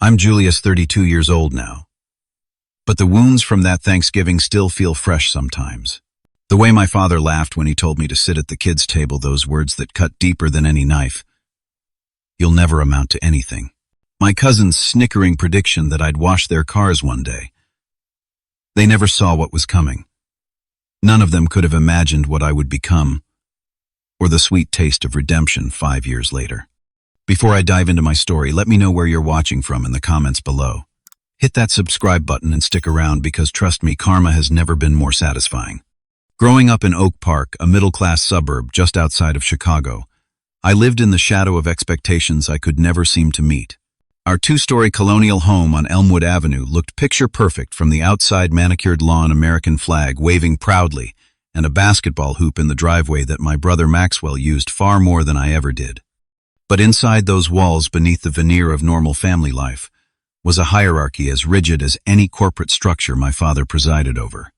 I'm Julius, 32 years old now. But the wounds from that Thanksgiving still feel fresh sometimes. The way my father laughed when he told me to sit at the kids' table, those words that cut deeper than any knife. You'll never amount to anything. My cousin's snickering prediction that I'd wash their cars one day. They never saw what was coming. None of them could have imagined what I would become, or the sweet taste of redemption 5 years later. Before I dive into my story, let me know where you're watching from in the comments below. Hit that subscribe button and stick around because trust me, karma has never been more satisfying. Growing up in Oak Park, a middle-class suburb just outside of Chicago, I lived in the shadow of expectations I could never seem to meet. Our two-story colonial home on Elmwood Avenue looked picture-perfect from the outside manicured lawn, American flag waving proudly, and a basketball hoop in the driveway that my brother Maxwell used far more than I ever did. But inside those walls, beneath the veneer of normal family life, was a hierarchy as rigid as any corporate structure my father presided over.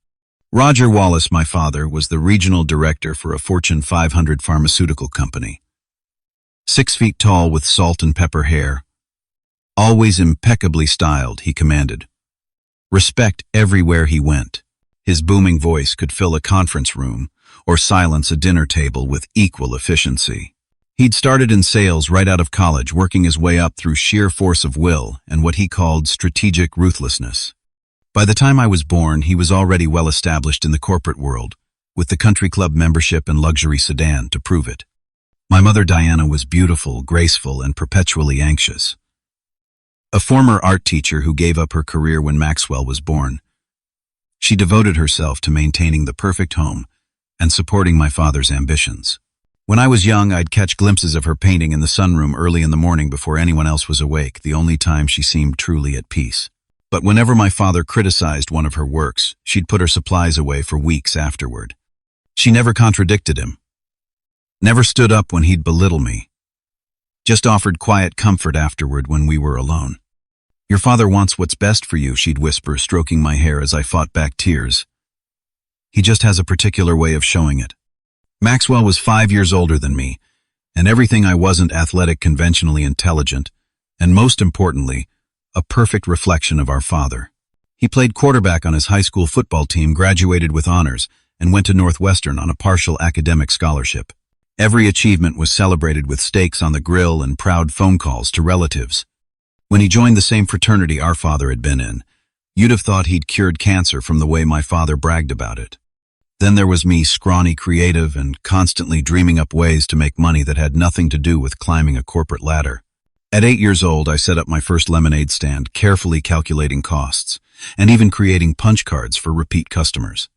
Roger Wallace, my father, was the regional director for a Fortune 500 pharmaceutical company. 6 feet tall with salt and pepper hair, always impeccably styled, he commanded respect everywhere he went. His booming voice could fill a conference room or silence a dinner table with equal efficiency. He'd started in sales right out of college, working his way up through sheer force of will and what he called strategic ruthlessness. By the time I was born, he was already well established in the corporate world, with the country club membership and luxury sedan to prove it. My mother Diana was beautiful, graceful, and perpetually anxious. A former art teacher who gave up her career when Maxwell was born, she devoted herself to maintaining the perfect home and supporting my father's ambitions. When I was young, I'd catch glimpses of her painting in the sunroom early in the morning before anyone else was awake, the only time she seemed truly at peace. But whenever my father criticized one of her works, she'd put her supplies away for weeks afterward. She never contradicted him, never stood up when he'd belittle me, just offered quiet comfort afterward when we were alone. Your father wants what's best for you, she'd whisper, stroking my hair as I fought back tears. He just has a particular way of showing it. Maxwell was 5 years older than me, and everything I wasn't: athletic, conventionally intelligent, and most importantly, a perfect reflection of our father. He played quarterback on his high school football team, graduated with honors, and went to Northwestern on a partial academic scholarship. Every achievement was celebrated with steaks on the grill and proud phone calls to relatives. When he joined the same fraternity our father had been in, you'd have thought he'd cured cancer from the way my father bragged about it. Then there was me, scrawny, creative, and constantly dreaming up ways to make money that had nothing to do with climbing a corporate ladder. At 8 years old, I set up my first lemonade stand, carefully calculating costs, and even creating punch cards for repeat customers.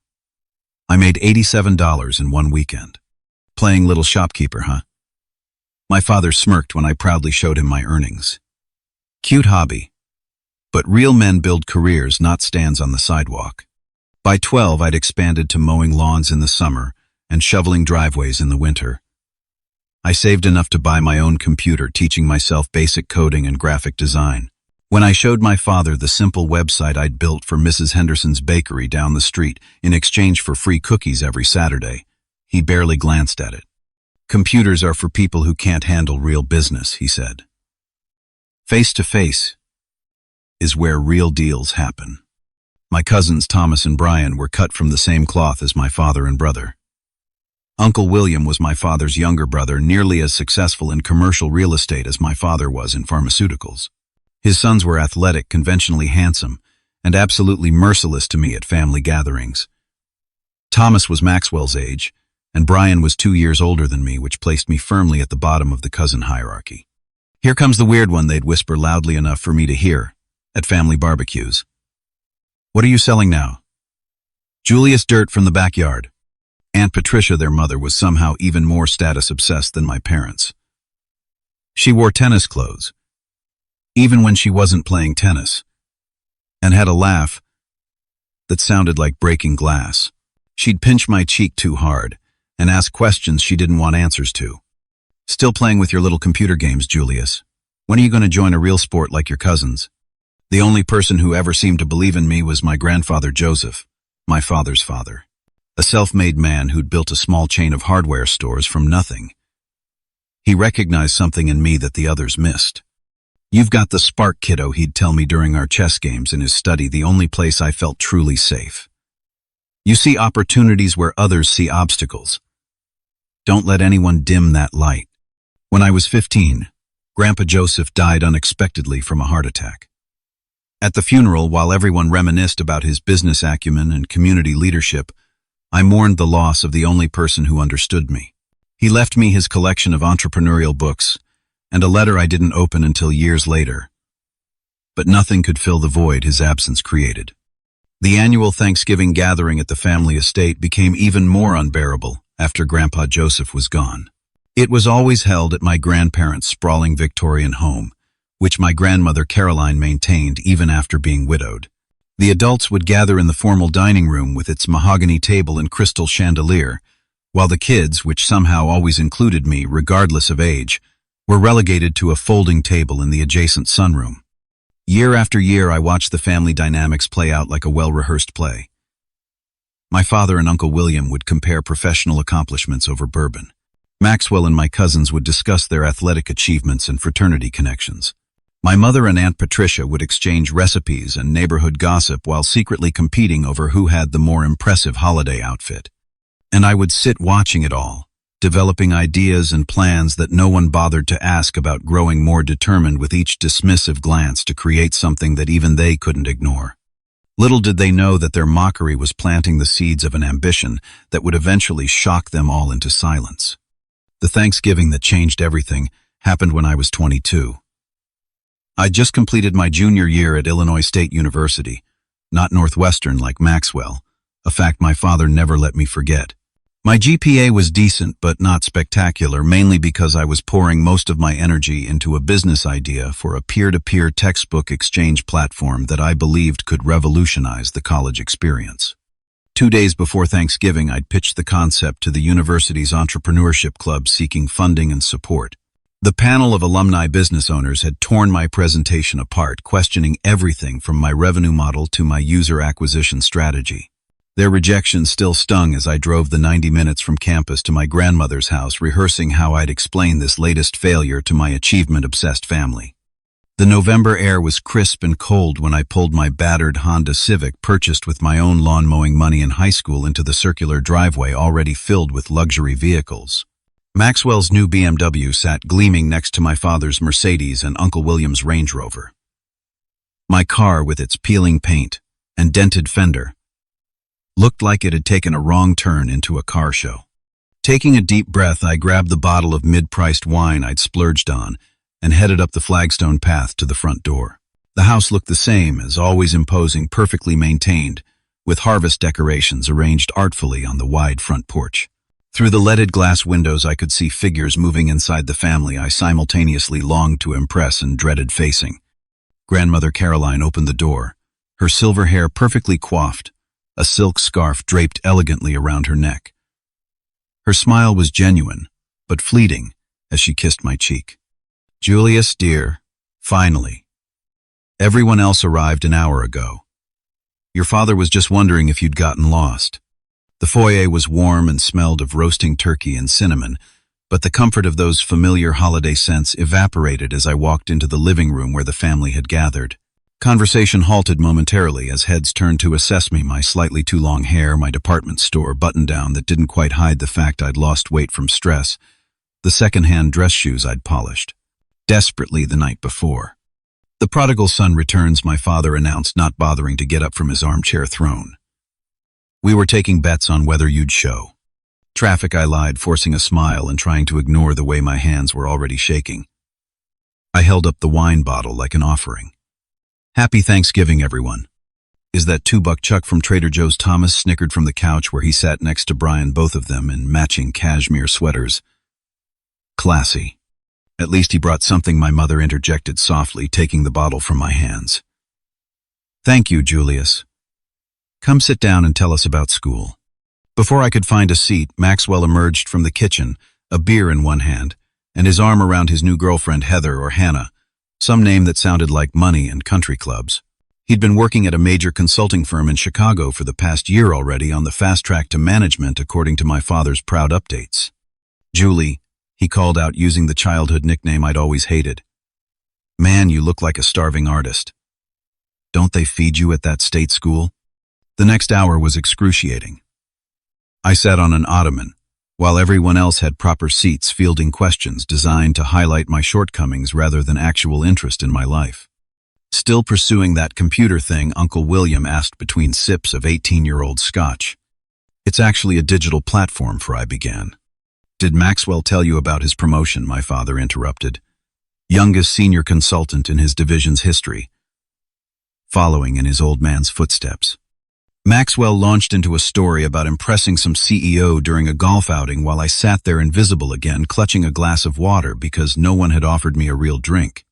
I made $87 in one weekend. Playing little shopkeeper, huh? My father smirked when I proudly showed him my earnings. Cute hobby. But real men build careers, not stands on the sidewalk. By 12, I'd expanded to mowing lawns in the summer and shoveling driveways in the winter. I saved enough to buy my own computer, teaching myself basic coding and graphic design. When I showed my father the simple website I'd built for Mrs. Henderson's bakery down the street in exchange for free cookies every Saturday, he barely glanced at it. Computers are for people who can't handle real business, he said. Face-to-face is where real deals happen. My cousins Thomas and Brian were cut from the same cloth as my father and brother. Uncle William was my father's younger brother, nearly as successful in commercial real estate as my father was in pharmaceuticals. His sons were athletic, conventionally handsome, and absolutely merciless to me at family gatherings. Thomas was Maxwell's age, and Brian was 2 years older than me, which placed me firmly at the bottom of the cousin hierarchy. Here comes the weird one, they'd whisper loudly enough for me to hear at family barbecues. What are you selling now? Julius, dirt from the backyard. Aunt Patricia, their mother, was somehow even more status-obsessed than my parents. She wore tennis clothes, even when she wasn't playing tennis, and had a laugh that sounded like breaking glass. She'd pinch my cheek too hard and ask questions she didn't want answers to. Still playing with your little computer games, Julius? When are you going to join a real sport like your cousins? The only person who ever seemed to believe in me was my grandfather Joseph, my father's father, a self-made man who'd built a small chain of hardware stores from nothing. He recognized something in me that the others missed. "You've got the spark, kiddo," he'd tell me during our chess games in his study, the only place I felt truly safe. "You see opportunities where others see obstacles. Don't let anyone dim that light." When I was 15, Grandpa Joseph died unexpectedly from a heart attack. At the funeral, while everyone reminisced about his business acumen and community leadership, I mourned the loss of the only person who understood me. He left me his collection of entrepreneurial books and a letter I didn't open until years later. But nothing could fill the void his absence created. The annual Thanksgiving gathering at the family estate became even more unbearable after Grandpa Joseph was gone. It was always held at my grandparents' sprawling Victorian home, which my grandmother Caroline maintained even after being widowed. The adults would gather in the formal dining room with its mahogany table and crystal chandelier, while the kids, which somehow always included me regardless of age, were relegated to a folding table in the adjacent sunroom. Year after year, I watched the family dynamics play out like a well-rehearsed play. My father and Uncle William would compare professional accomplishments over bourbon. Maxwell and my cousins would discuss their athletic achievements and fraternity connections. My mother and Aunt Patricia would exchange recipes and neighborhood gossip while secretly competing over who had the more impressive holiday outfit. And I would sit watching it all, developing ideas and plans that no one bothered to ask about, growing more determined with each dismissive glance to create something that even they couldn't ignore. Little did they know that their mockery was planting the seeds of an ambition that would eventually shock them all into silence. The Thanksgiving that changed everything happened when I was 22. I'd just completed my junior year at Illinois State University, not Northwestern like Maxwell, a fact my father never let me forget. My GPA was decent but not spectacular, mainly because I was pouring most of my energy into a business idea for a peer-to-peer textbook exchange platform that I believed could revolutionize the college experience. 2 days before Thanksgiving, I'd pitched the concept to the university's entrepreneurship club seeking funding and support. The panel of alumni business owners had torn my presentation apart, questioning everything from my revenue model to my user acquisition strategy. Their rejection still stung as I drove the 90 minutes from campus to my grandmother's house, rehearsing how I'd explain this latest failure to my achievement-obsessed family. The November air was crisp and cold when I pulled my battered Honda Civic, purchased with my own lawn mowing money in high school, into the circular driveway already filled with luxury vehicles. Maxwell's new BMW sat gleaming next to my father's Mercedes and Uncle William's Range Rover. My car, with its peeling paint and dented fender, looked like it had taken a wrong turn into a car show. Taking a deep breath, I grabbed the bottle of mid-priced wine I'd splurged on and headed up the flagstone path to the front door. The house looked the same, as always, imposing, perfectly maintained, with harvest decorations arranged artfully on the wide front porch. Through the leaded glass windows, I could see figures moving inside the family I simultaneously longed to impress and dreaded facing. Grandmother Caroline opened the door, her silver hair perfectly coiffed, a silk scarf draped elegantly around her neck. Her smile was genuine, but fleeting, as she kissed my cheek. "Julius, dear, finally. Everyone else arrived an hour ago. Your father was just wondering if you'd gotten lost." The foyer was warm and smelled of roasting turkey and cinnamon, but the comfort of those familiar holiday scents evaporated as I walked into the living room where the family had gathered. Conversation halted momentarily as heads turned to assess me, my slightly too long hair, my department store button-down that didn't quite hide the fact I'd lost weight from stress, the second-hand dress shoes I'd polished desperately the night before. "The prodigal son returns," my father announced, not bothering to get up from his armchair throne. "We were taking bets on whether you'd show." "Traffic," I lied, forcing a smile and trying to ignore the way my hands were already shaking. I held up the wine bottle like an offering. "Happy Thanksgiving, everyone." "Is that $2 Chuck from Trader Joe's?" Thomas snickered from the couch where he sat next to Brian, both of them in matching cashmere sweaters. "Classy. At least he brought something," my mother interjected softly, taking the bottle from my hands. "Thank you, Julius. Come sit down and tell us about school." Before I could find a seat, Maxwell emerged from the kitchen, a beer in one hand, and his arm around his new girlfriend, Heather, or Hannah, some name that sounded like money and country clubs. He'd been working at a major consulting firm in Chicago for the past year already, on the fast track to management, according to my father's proud updates. "Julie," he called out, using the childhood nickname I'd always hated. Man, you look like a starving artist. Don't they feed you at that state school? The next hour was excruciating. I sat on an ottoman, while everyone else had proper seats fielding questions designed to highlight my shortcomings rather than actual interest in my life. Still pursuing that computer thing, Uncle William asked between sips of 18-year-old scotch. It's actually a digital platform, I began. Did Maxwell tell you about his promotion? My father interrupted. Youngest senior consultant in his division's history, following in his old man's footsteps. Maxwell launched into a story about impressing some CEO during a golf outing while I sat there invisible again, clutching a glass of water because no one had offered me a real drink.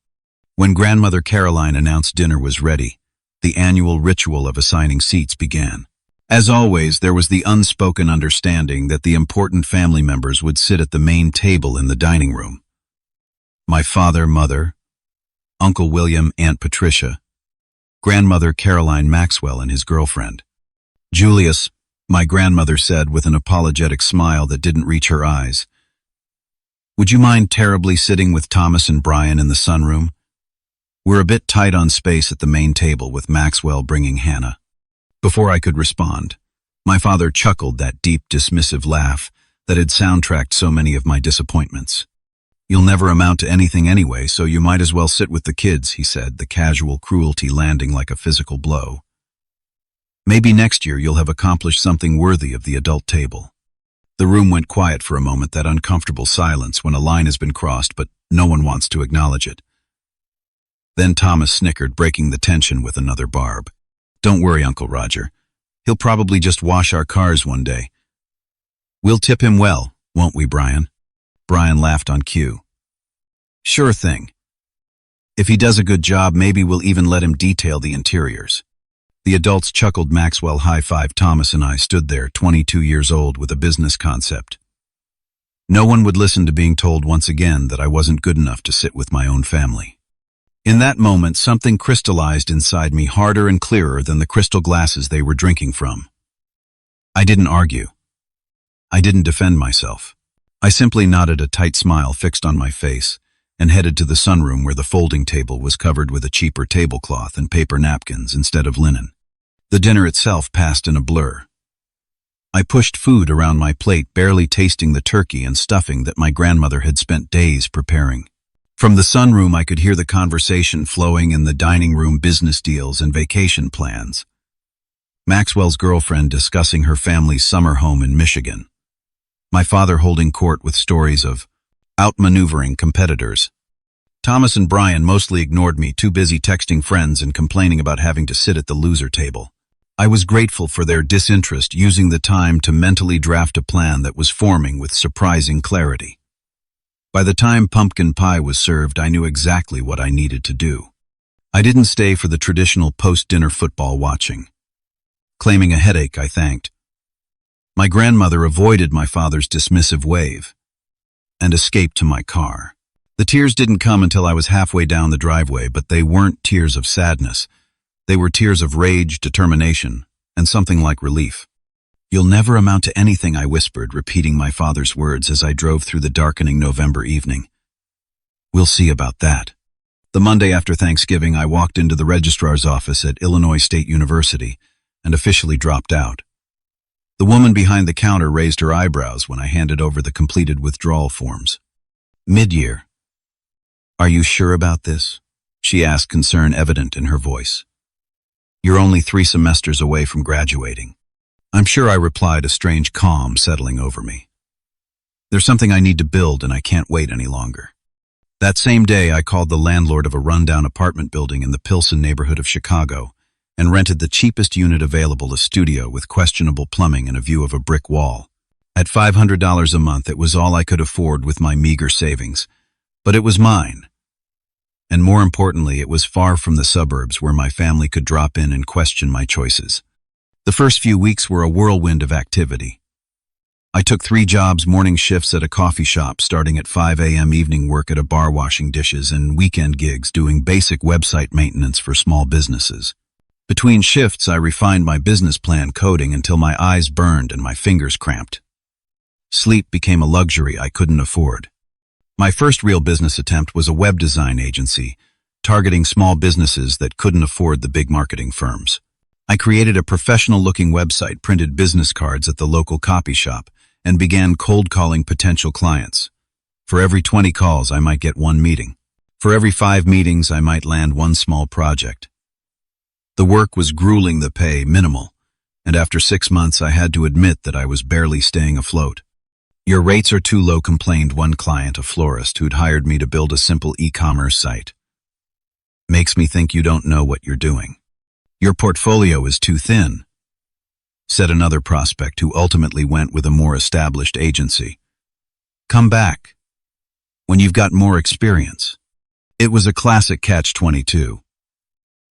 When Grandmother Caroline announced dinner was ready, the annual ritual of assigning seats began. As always, there was the unspoken understanding that the important family members would sit at the main table in the dining room. My father, mother, Uncle William, Aunt Patricia, Grandmother Caroline Maxwell and his girlfriend. Julius, my grandmother said with an apologetic smile that didn't reach her eyes. Would you mind terribly sitting with Thomas and Brian in the sunroom? We're a bit tight on space at the main table with Maxwell bringing Hannah. Before I could respond, my father chuckled that deep, dismissive laugh that had soundtracked so many of my disappointments. You'll never amount to anything anyway, so you might as well sit with the kids, he said, the casual cruelty landing like a physical blow. Maybe next year you'll have accomplished something worthy of the adult table. The room went quiet for a moment, that uncomfortable silence when a line has been crossed but no one wants to acknowledge it. Then Thomas snickered, breaking the tension with another barb. Don't worry, Uncle Roger. He'll probably just wash our cars one day. We'll tip him well, won't we, Brian? Brian laughed on cue. Sure thing. If he does a good job, maybe we'll even let him detail the interiors. The adults chuckled. Maxwell high-fived Thomas and I stood there, 22 years old, with a business concept. No one would listen to being told once again that I wasn't good enough to sit with my own family. In that moment, something crystallized inside me, harder and clearer than the crystal glasses they were drinking from. I didn't argue. I didn't defend myself. I simply nodded, a tight smile fixed on my face, and headed to the sunroom where the folding table was covered with a cheaper tablecloth and paper napkins instead of linen. The dinner itself passed in a blur. I pushed food around my plate, barely tasting the turkey and stuffing that my grandmother had spent days preparing. From the sunroom I could hear the conversation flowing in the dining room, business deals and vacation plans. Maxwell's girlfriend discussing her family's summer home in Michigan. My father holding court with stories of outmaneuvering competitors. Thomas and Brian mostly ignored me, too busy texting friends and complaining about having to sit at the loser table. I was grateful for their disinterest, using the time to mentally draft a plan that was forming with surprising clarity. By the time pumpkin pie was served, I knew exactly what I needed to do. I didn't stay for the traditional post-dinner football watching. Claiming a headache, I thanked. My grandmother avoided my father's dismissive wave and escaped to my car. The tears didn't come until I was halfway down the driveway, but they weren't tears of sadness. They were tears of rage, determination, and something like relief. You'll never amount to anything, I whispered, repeating my father's words as I drove through the darkening November evening. We'll see about that. The Monday after Thanksgiving, I walked into the registrar's office at Illinois State University and officially dropped out. The woman behind the counter raised her eyebrows when I handed over the completed withdrawal forms. Mid-year. Are you sure about this? She asked, concern evident in her voice. You're only 3 semesters away from graduating. I'm sure, I replied, a strange calm settling over me. There's something I need to build and I can't wait any longer. That same day, I called the landlord of a rundown apartment building in the Pilsen neighborhood of Chicago and rented the cheapest unit available, a studio with questionable plumbing and a view of a brick wall. At $500 a month, it was all I could afford with my meager savings, but it was mine. And more importantly, it was far from the suburbs where my family could drop in and question my choices. The first few weeks were a whirlwind of activity. I took 3 jobs, morning shifts at a coffee shop starting at 5 a.m., evening work at a bar washing dishes, and weekend gigs doing basic website maintenance for small businesses. Between shifts, I refined my business plan coding until my eyes burned and my fingers cramped. Sleep became a luxury I couldn't afford. My first real business attempt was a web design agency, targeting small businesses that couldn't afford the big marketing firms. I created a professional-looking website, printed business cards at the local copy shop, and began cold calling potential clients. For every 20 calls, I might get one meeting. For every 5 meetings, I might land one small project. The work was grueling, the pay minimal, and after 6 months, I had to admit that I was barely staying afloat. "Your rates are too low," complained one client, a florist who'd hired me to build a simple e-commerce site. "Makes me think you don't know what you're doing. Your portfolio is too thin," said another prospect who ultimately went with a more established agency. "Come back when you've got more experience." It was a classic catch-22.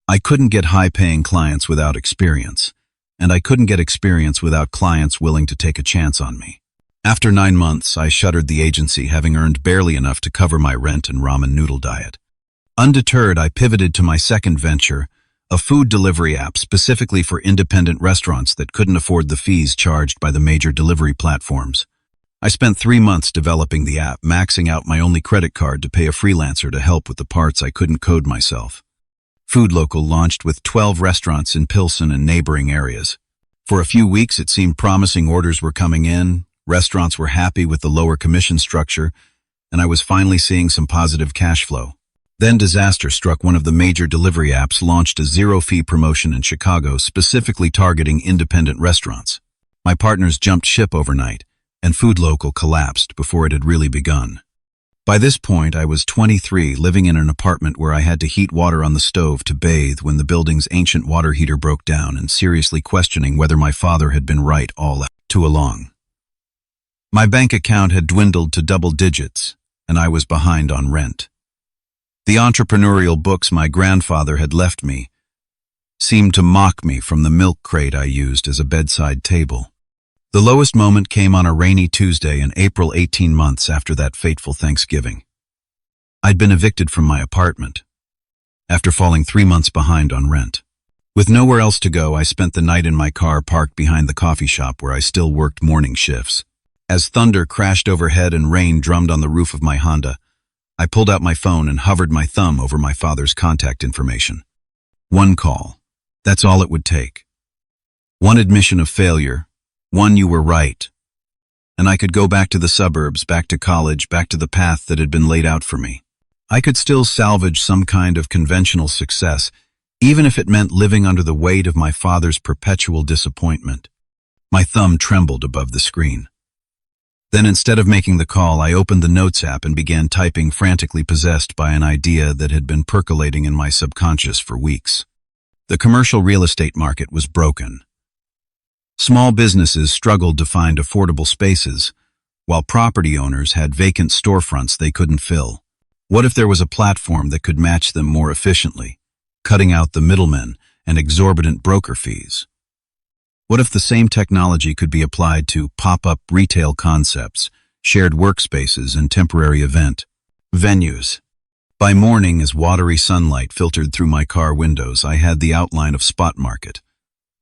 I couldn't get high-paying clients without experience, and I couldn't get experience without clients willing to take a chance on me. After 9 months, I shuttered the agency, having earned barely enough to cover my rent and ramen noodle diet. Undeterred, I pivoted to my second venture, a food delivery app specifically for independent restaurants that couldn't afford the fees charged by the major delivery platforms. I spent 3 months developing the app, maxing out my only credit card to pay a freelancer to help with the parts I couldn't code myself. Food Local launched with 12 restaurants in Pilsen and neighboring areas. For a few weeks, it seemed promising. Orders were coming in, restaurants were happy with the lower commission structure, and I was finally seeing some positive cash flow. Then disaster struck. One of the major delivery apps launched a zero-fee promotion in Chicago specifically targeting independent restaurants. My partners jumped ship overnight, and Food Local collapsed before it had really begun. By this point, I was 23, living in an apartment where I had to heat water on the stove to bathe when the building's ancient water heater broke down, and seriously questioning whether my father had been right all too along. My bank account had dwindled to double digits, and I was behind on rent. The entrepreneurial books my grandfather had left me seemed to mock me from the milk crate I used as a bedside table. The lowest moment came on a rainy Tuesday in April, 18 months after that fateful Thanksgiving. I'd been evicted from my apartment, after falling 3 months behind on rent. With nowhere else to go, I spent the night in my car parked behind the coffee shop where I still worked morning shifts. As thunder crashed overhead and rain drummed on the roof of my Honda, I pulled out my phone and hovered my thumb over my father's contact information. One call. That's all it would take. One admission of failure. One "you were right." And I could go back to the suburbs, back to college, back to the path that had been laid out for me. I could still salvage some kind of conventional success, even if it meant living under the weight of my father's perpetual disappointment. My thumb trembled above the screen. Then, instead of making the call, I opened the Notes app and began typing, frantically possessed by an idea that had been percolating in my subconscious for weeks. The commercial real estate market was broken. Small businesses struggled to find affordable spaces, while property owners had vacant storefronts they couldn't fill. What if there was a platform that could match them more efficiently, cutting out the middlemen and exorbitant broker fees? What if the same technology could be applied to pop-up retail concepts, shared workspaces, and temporary event venues? By morning, as watery sunlight filtered through my car windows, I had the outline of Spot Market,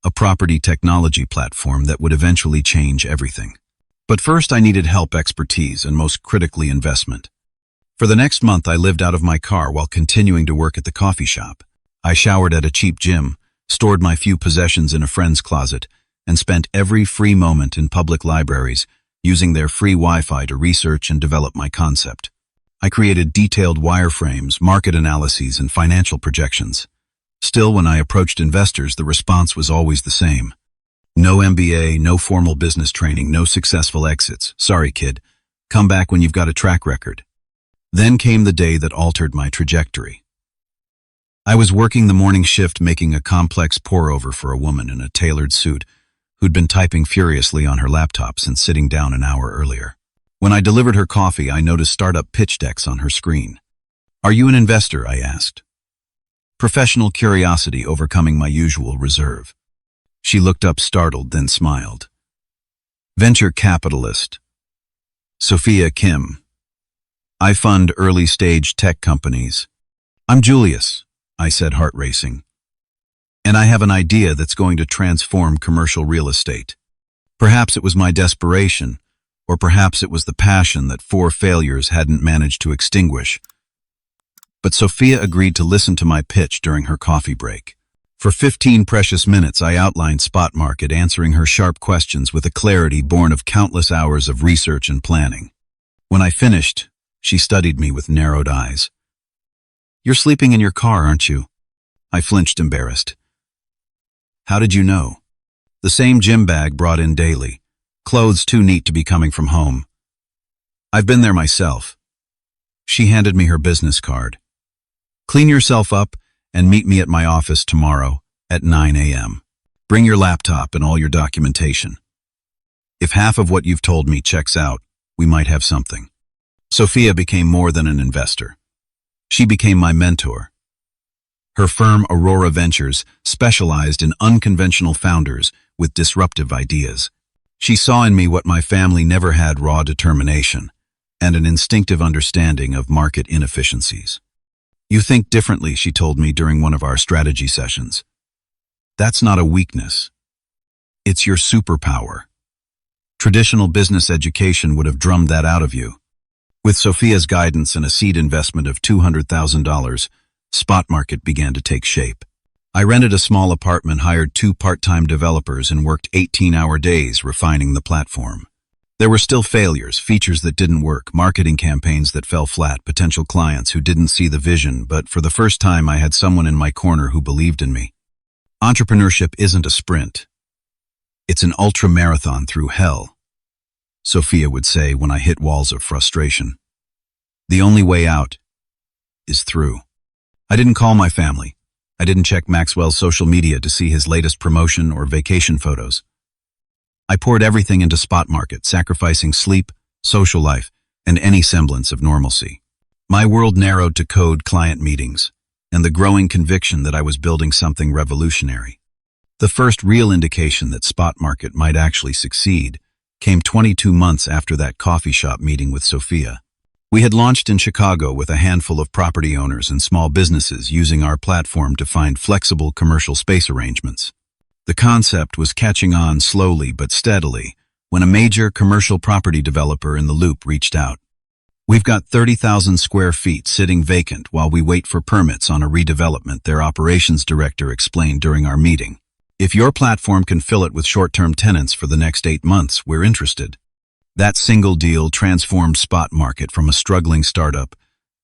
a property technology platform that would eventually change everything. But first, I needed help, expertise, and most critically, investment. For the next month, I lived out of my car while continuing to work at the coffee shop. I showered at a cheap gym, stored my few possessions in a friend's closet, and spent every free moment in public libraries, using their free Wi-Fi to research and develop my concept. I created detailed wireframes, market analyses, and financial projections. Still, when I approached investors, the response was always the same. No MBA, no formal business training, no successful exits. Sorry, kid. Come back when you've got a track record. Then came the day that altered my trajectory. I was working the morning shift, making a complex pour-over for a woman in a tailored suit who'd been typing furiously on her laptop since sitting down an hour earlier. When I delivered her coffee, I noticed startup pitch decks on her screen. "Are you an investor?" I asked. Professional curiosity overcoming my usual reserve. She looked up startled, then smiled. "Venture capitalist. Sophia Kim. I fund early-stage tech companies." "I'm Julius," I said, heart racing. "And I have an idea that's going to transform commercial real estate." Perhaps it was my desperation, or perhaps it was the passion that 4 failures hadn't managed to extinguish. but Sophia agreed to listen to my pitch during her coffee break. For 15 precious minutes, I outlined Spot Market, answering her sharp questions with a clarity born of countless hours of research and planning. When I finished, she studied me with narrowed eyes. "You're sleeping in your car, aren't you?" I flinched, embarrassed. "How did you know?" "The same gym bag brought in daily. Clothes too neat to be coming from home. I've been there myself." She handed me her business card. "Clean yourself up and meet me at my office tomorrow at 9 a.m. Bring your laptop and all your documentation. If half of what you've told me checks out, we might have something." Sophia became more than an investor. She became my mentor. Her firm, Aurora Ventures, specialized in unconventional founders with disruptive ideas. She saw in me what my family never had: raw determination and an instinctive understanding of market inefficiencies. "You think differently," she told me during one of our strategy sessions. "That's not a weakness. It's your superpower. Traditional business education would have drummed that out of you." With Sophia's guidance and a seed investment of $200,000, Spot Market began to take shape. I rented a small apartment, hired 2 part-time developers, and worked 18-hour days refining the platform. There were still failures, features that didn't work, marketing campaigns that fell flat, potential clients who didn't see the vision, but for the first time I had someone in my corner who believed in me. Entrepreneurship isn't a sprint. It's an ultra-marathon through hell, Sophia would say when I hit walls of frustration. The only way out is through. I didn't call my family. I didn't check Maxwell's social media to see his latest promotion or vacation photos. I poured everything into Spot Market, sacrificing sleep, social life, and any semblance of normalcy. My world narrowed to code, client meetings, and the growing conviction that I was building something revolutionary. The first real indication that Spot Market might actually succeed came 22 months after that coffee shop meeting with Sophia. We had launched in Chicago with a handful of property owners and small businesses using our platform to find flexible commercial space arrangements. The concept was catching on slowly but steadily when a major commercial property developer in the Loop reached out. "We've got 30,000 square feet sitting vacant while we wait for permits on a redevelopment," their operations director explained during our meeting. "If your platform can fill it with short-term tenants for the next 8 months, we're interested." That single deal transformed Spot Market from a struggling startup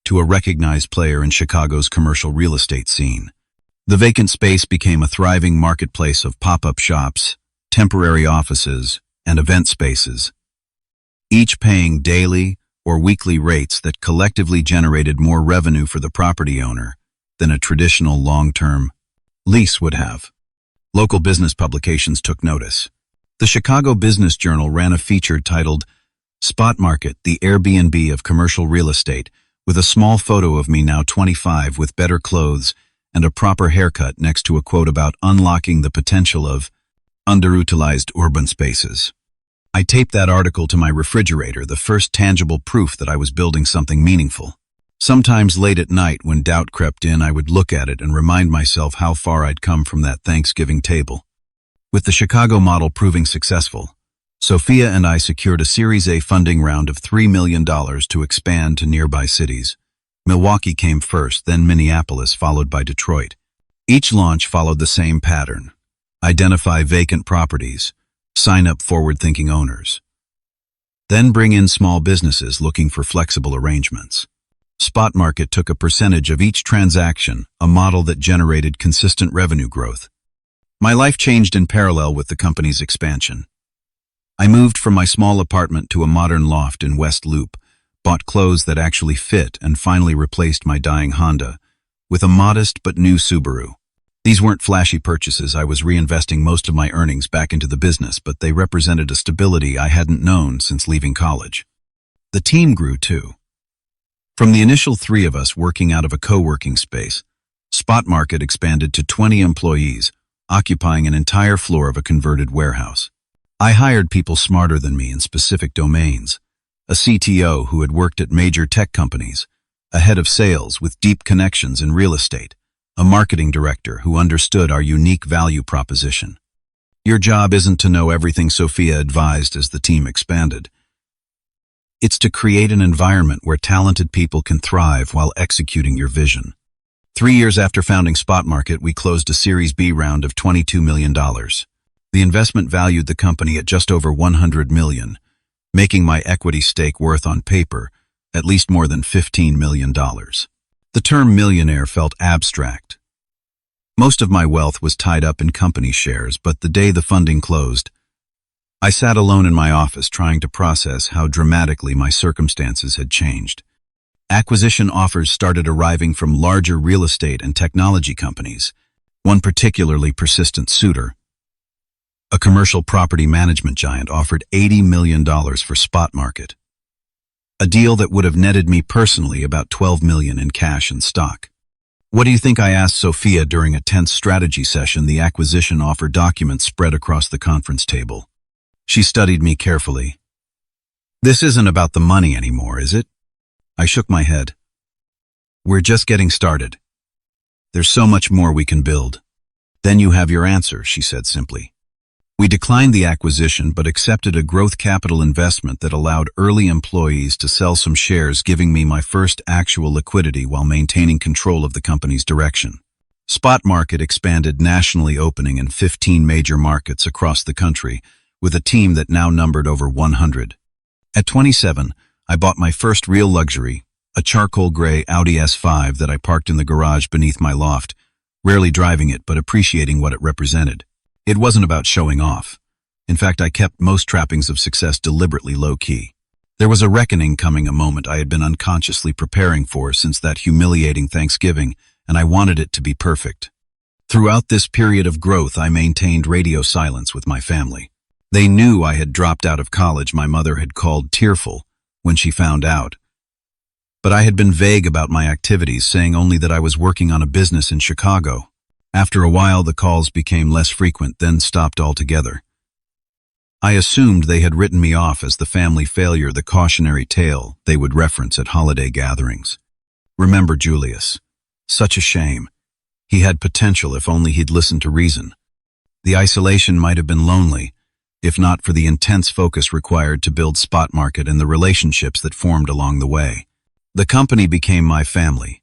to a recognized player in Chicago's commercial real estate scene. The vacant space became a thriving marketplace of pop-up shops, temporary offices, and event spaces, each paying daily or weekly rates that collectively generated more revenue for the property owner than a traditional long-term lease would have. Local business publications took notice. The Chicago Business Journal ran a feature titled "Spot Market, the Airbnb of Commercial Real Estate," with a small photo of me, now 25, with better clothes and a proper haircut, next to a quote about unlocking the potential of underutilized urban spaces. I taped that article to my refrigerator, the first tangible proof that I was building something meaningful. Sometimes late at night, when doubt crept in, I would look at it and remind myself how far I'd come from that Thanksgiving table. With the Chicago model proving successful, Sophia and I secured a Series A funding round of $3 million to expand to nearby cities. Milwaukee came first, then Minneapolis, followed by Detroit. Each launch followed the same pattern: identify vacant properties, sign up forward-thinking owners, then bring in small businesses looking for flexible arrangements. Spot Market took a percentage of each transaction, a model that generated consistent revenue growth. My life changed in parallel with the company's expansion. I moved from my small apartment to a modern loft in West Loop, bought clothes that actually fit, and finally replaced my dying Honda with a modest but new Subaru. These weren't flashy purchases. I was reinvesting most of my earnings back into the business, but they represented a stability I hadn't known since leaving college. The team grew too. From the initial 3 of us working out of a co-working space, Spot Market expanded to 20 employees, occupying an entire floor of a converted warehouse. I hired people smarter than me in specific domains: a CTO who had worked at major tech companies, a head of sales with deep connections in real estate, a marketing director who understood our unique value proposition. "Your job isn't to know everything," Sophia advised as the team expanded. It's to create an environment where talented people can thrive while executing your vision. 3 years after founding Spot Market, we closed a Series B round of $22 million. The investment valued the company at just over $100 million, making my equity stake worth on paper at least more than $15 million. The term millionaire felt abstract. Most of my wealth was tied up in company shares, but the day the funding closed, I sat alone in my office trying to process how dramatically my circumstances had changed. Acquisition offers started arriving from larger real estate and technology companies, one particularly persistent suitor. A commercial property management giant offered $80 million for Spot Market, a deal that would have netted me personally about $12 million in cash and stock. What do you think I asked Sophia during a tense strategy session, the acquisition offer documents spread across the conference table? She studied me carefully. This isn't about the money anymore, is it? I shook my head. We're just getting started. There's so much more we can build. Then you have your answer, she said simply. We declined the acquisition but accepted a growth capital investment that allowed early employees to sell some shares, giving me my first actual liquidity while maintaining control of the company's direction. Spot Market expanded nationally, opening in 15 major markets across the country, with a team that now numbered over 100. At 27, I bought my first real luxury, a charcoal gray Audi S5 that I parked in the garage beneath my loft, rarely driving it but appreciating what it represented. It wasn't about showing off. In fact, I kept most trappings of success deliberately low-key. There was a reckoning coming, a moment I had been unconsciously preparing for since that humiliating Thanksgiving, and I wanted it to be perfect. Throughout this period of growth, I maintained radio silence with my family. They knew I had dropped out of college. My mother had called tearful when she found out. But I had been vague about my activities, saying only that I was working on a business in Chicago. After a while, the calls became less frequent, then stopped altogether. I assumed they had written me off as the family failure, the cautionary tale they would reference at holiday gatherings. Remember Julius. Such a shame. He had potential if only he'd listened to reason. The isolation might have been lonely, if not for the intense focus required to build Spot Market and the relationships that formed along the way. The company became my family,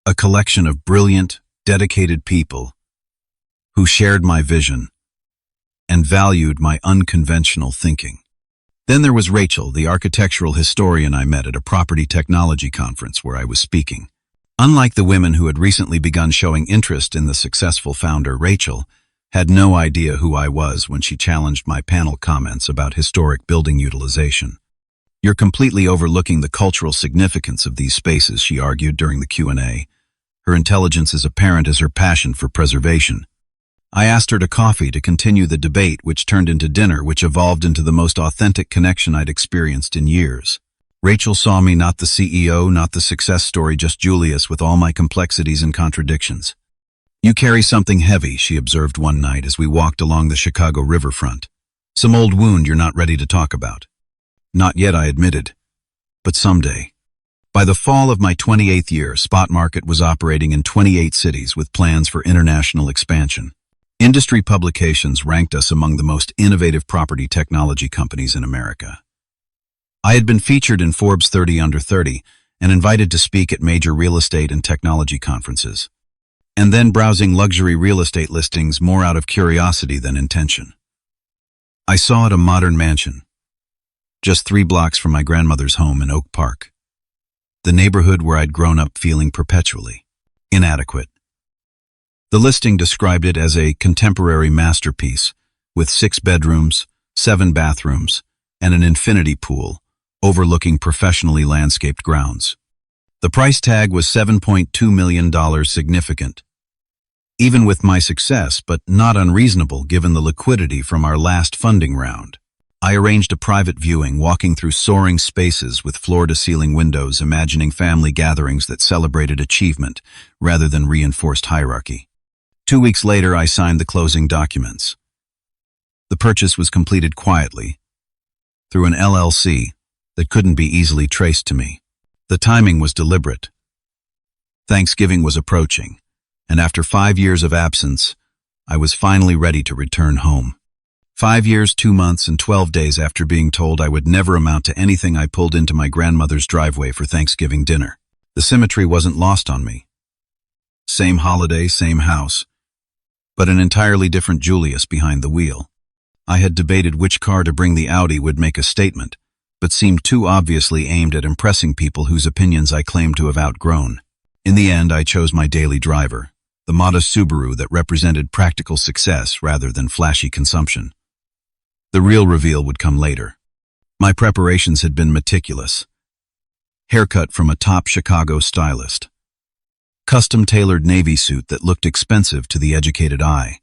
a collection of brilliant, dedicated people who shared my vision and valued my unconventional thinking. Then there was Rachel, the architectural historian I met at a property technology conference where I was speaking. Unlike the women who had recently begun showing interest in the successful founder, Rachel had no idea who I was when she challenged my panel comments about historic building utilization. You're completely overlooking the cultural significance of these spaces, she argued during the Q&A. Her intelligence is apparent as her passion for preservation. I asked her to coffee to continue the debate, which turned into dinner, which evolved into the most authentic connection I'd experienced in years. Rachel saw me not the CEO, not the success story, just Julius with all my complexities and contradictions. You carry something heavy, she observed one night as we walked along the Chicago riverfront. Some old wound you're not ready to talk about. Not yet, I admitted. But someday. By the fall of my 28th year, Spot Market was operating in 28 cities with plans for international expansion. Industry publications ranked us among the most innovative property technology companies in America. I had been featured in Forbes 30 Under 30 and invited to speak at major real estate and technology conferences. And then browsing luxury real estate listings more out of curiosity than intention. I saw it a modern mansion, just 3 blocks from my grandmother's home in Oak Park, the neighborhood where I'd grown up feeling perpetually inadequate. The listing described it as a contemporary masterpiece with 6 bedrooms, 7 bathrooms, and an infinity pool overlooking professionally landscaped grounds. The price tag was $7.2 million, significant, even with my success, but not unreasonable given the liquidity from our last funding round. I arranged a private viewing, walking through soaring spaces with floor-to-ceiling windows, imagining family gatherings that celebrated achievement rather than reinforced hierarchy. 2 weeks later, I signed the closing documents. The purchase was completed quietly, through an LLC that couldn't be easily traced to me. The timing was deliberate. Thanksgiving was approaching, and after 5 years of absence, I was finally ready to return home. 5 years, 2 months, and 12 days after being told I would never amount to anything, I pulled into my grandmother's driveway for Thanksgiving dinner. The symmetry wasn't lost on me. Same holiday, same house, but an entirely different Julius behind the wheel. I had debated which car to bring. The Audi would make a statement, but seemed too obviously aimed at impressing people whose opinions I claimed to have outgrown. In the end, I chose my daily driver, the modest Subaru that represented practical success rather than flashy consumption. The real reveal would come later. My preparations had been meticulous. Haircut from a top Chicago stylist. Custom-tailored navy suit that looked expensive to the educated eye,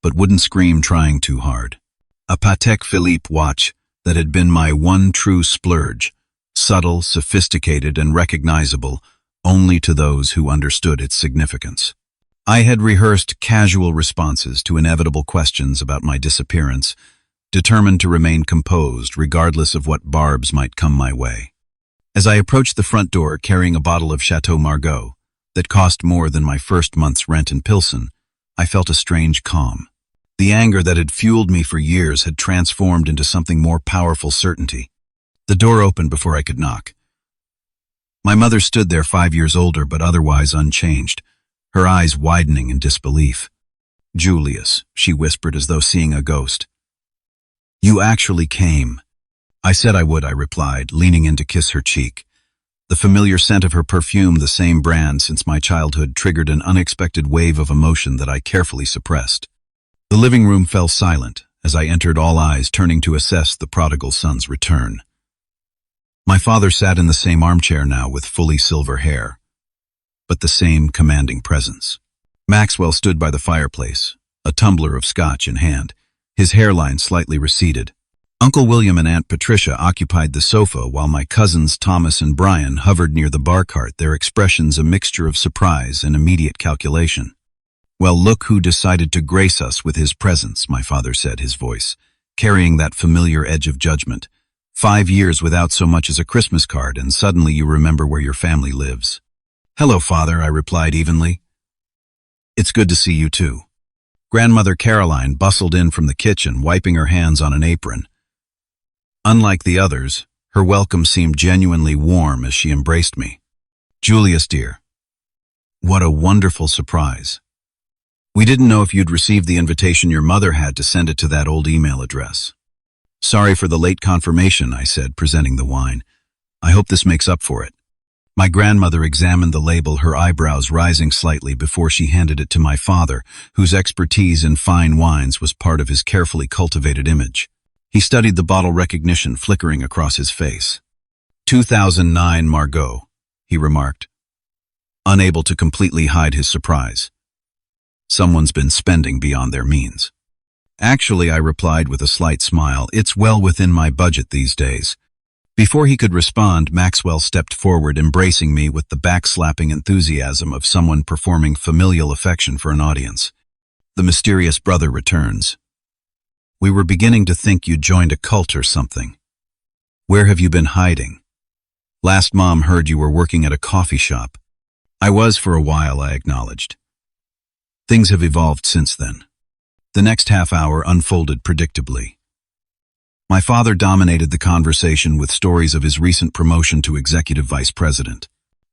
but wouldn't scream trying too hard. A Patek Philippe watch that had been my one true splurge, subtle, sophisticated, and recognizable only to those who understood its significance. I had rehearsed casual responses to inevitable questions about my disappearance, determined to remain composed regardless of what barbs might come my way. As I approached the front door carrying a bottle of Chateau Margaux that cost more than my first month's rent in Pilsen, I felt a strange calm. The anger that had fueled me for years had transformed into something more powerful: certainty. The door opened before I could knock. My mother stood there, 5 years older but otherwise unchanged, her eyes widening in disbelief. "Julius," she whispered as though seeing a ghost. "You actually came." "I said I would," I replied, leaning in to kiss her cheek. The familiar scent of her perfume, the same brand since my childhood, triggered an unexpected wave of emotion that I carefully suppressed. The living room fell silent as I entered, all eyes turning to assess the prodigal son's return. My father sat in the same armchair now with fully silver hair, but the same commanding presence. Maxwell stood by the fireplace, a tumbler of scotch in hand, his hairline slightly receded. Uncle William and Aunt Patricia occupied the sofa while my cousins Thomas and Brian hovered near the bar cart, their expressions a mixture of surprise and immediate calculation. "Well, look who decided to grace us with his presence," my father said, his voice carrying that familiar edge of judgment. 5 years without so much as a Christmas card, and suddenly you remember where your family lives. "Hello, Father," I replied evenly. "It's good to see you too." Grandmother Caroline bustled in from the kitchen, wiping her hands on an apron. Unlike the others, her welcome seemed genuinely warm as she embraced me. "Julius, dear, what a wonderful surprise. We didn't know if you'd received the invitation. Your mother had to send it to that old email address." "Sorry for the late confirmation," I said, presenting the wine. "I hope this makes up for it." My grandmother examined the label, her eyebrows rising slightly before she handed it to my father, whose expertise in fine wines was part of his carefully cultivated image. He studied the bottle, recognition flickering across his face. 2009 Margaux, he remarked, unable to completely hide his surprise. "Someone's been spending beyond their means." "Actually," I replied with a slight smile, "it's well within my budget these days." Before he could respond, Maxwell stepped forward, embracing me with the backslapping enthusiasm of someone performing familial affection for an audience. "The mysterious brother returns. We were beginning to think you'd joined a cult or something. Where have you been hiding? Last Mom heard you were working at a coffee shop." "I was for a while," I acknowledged. "Things have evolved since then." The next half hour unfolded predictably. My father dominated the conversation with stories of his recent promotion to executive vice president.